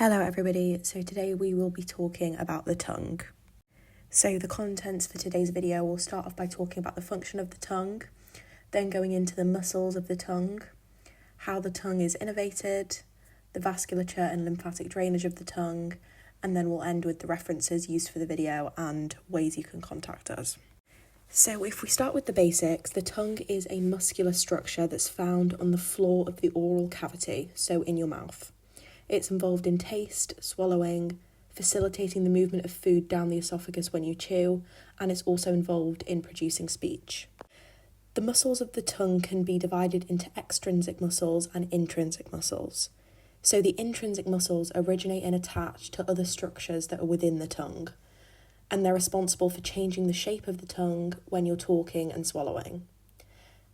Hello everybody, so today we will be talking about the tongue. So the contents for today's video will start off by talking about the function of the tongue, then going into the muscles of the tongue, how the tongue is innervated, the vasculature and lymphatic drainage of the tongue, and then we'll end with the references used for the video and ways you can contact us. So if we start with the basics, the tongue is a muscular structure that's found on the floor of the oral cavity, so in your mouth. It's involved in taste, swallowing, facilitating the movement of food down the esophagus when you chew, and it's also involved in producing speech. The muscles of the tongue can be divided into extrinsic muscles and intrinsic muscles. So the intrinsic muscles originate and attach to other structures that are within the tongue, and they're responsible for changing the shape of the tongue when you're talking and swallowing.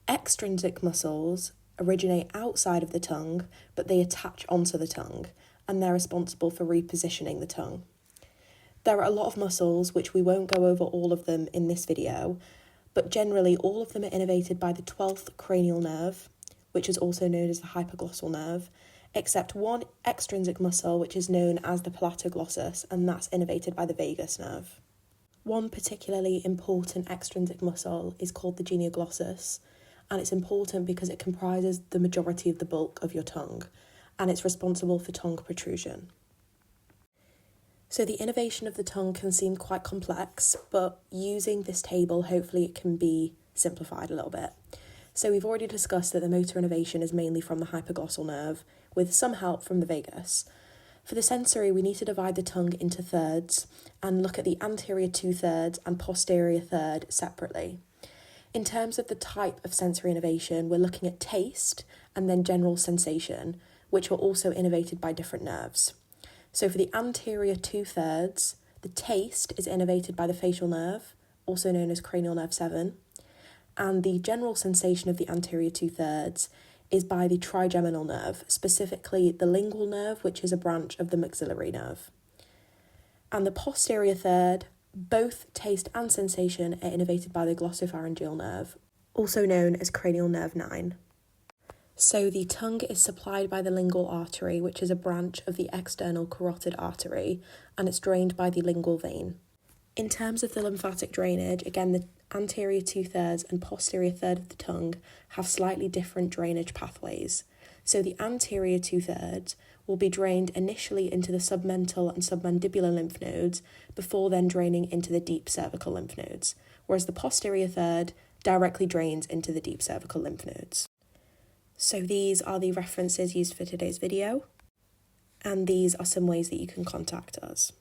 Extrinsic muscles originate outside of the tongue, but they attach onto the tongue, and they're responsible for repositioning the tongue. There are a lot of muscles, which we won't go over all of them in this video, but generally all of them are innervated by the 12th cranial nerve, which is also known as the hypoglossal nerve, except one extrinsic muscle, which is known as the palatoglossus, and that's innervated by the vagus nerve. One particularly important extrinsic muscle is called the genioglossus, and it's important because it comprises the majority of the bulk of your tongue, and it's responsible for tongue protrusion. So the innervation of the tongue can seem quite complex, but using this table, hopefully it can be simplified a little bit. So we've already discussed that the motor innervation is mainly from the hypoglossal nerve, with some help from the vagus. For the sensory, we need to divide the tongue into thirds and look at the anterior 2/3 and posterior third separately. In terms of the type of sensory innervation, we're looking at taste and then general sensation, which were also innervated by different nerves. So for the anterior 2/3, the taste is innervated by the facial nerve, also known as cranial nerve 7, and the general sensation of the anterior 2/3 is by the trigeminal nerve, specifically the lingual nerve, which is a branch of the maxillary nerve. And the posterior third, both taste and sensation are innervated by the glossopharyngeal nerve, also known as cranial nerve 9. So the tongue is supplied by the lingual artery, which is a branch of the external carotid artery, and it's drained by the lingual vein. In terms of the lymphatic drainage, again, the anterior 2/3 and posterior third of the tongue have slightly different drainage pathways. So the anterior 2/3 will be drained initially into the submental and submandibular lymph nodes before then draining into the deep cervical lymph nodes, whereas the posterior third directly drains into the deep cervical lymph nodes. So these are the references used for today's video, and these are some ways that you can contact us.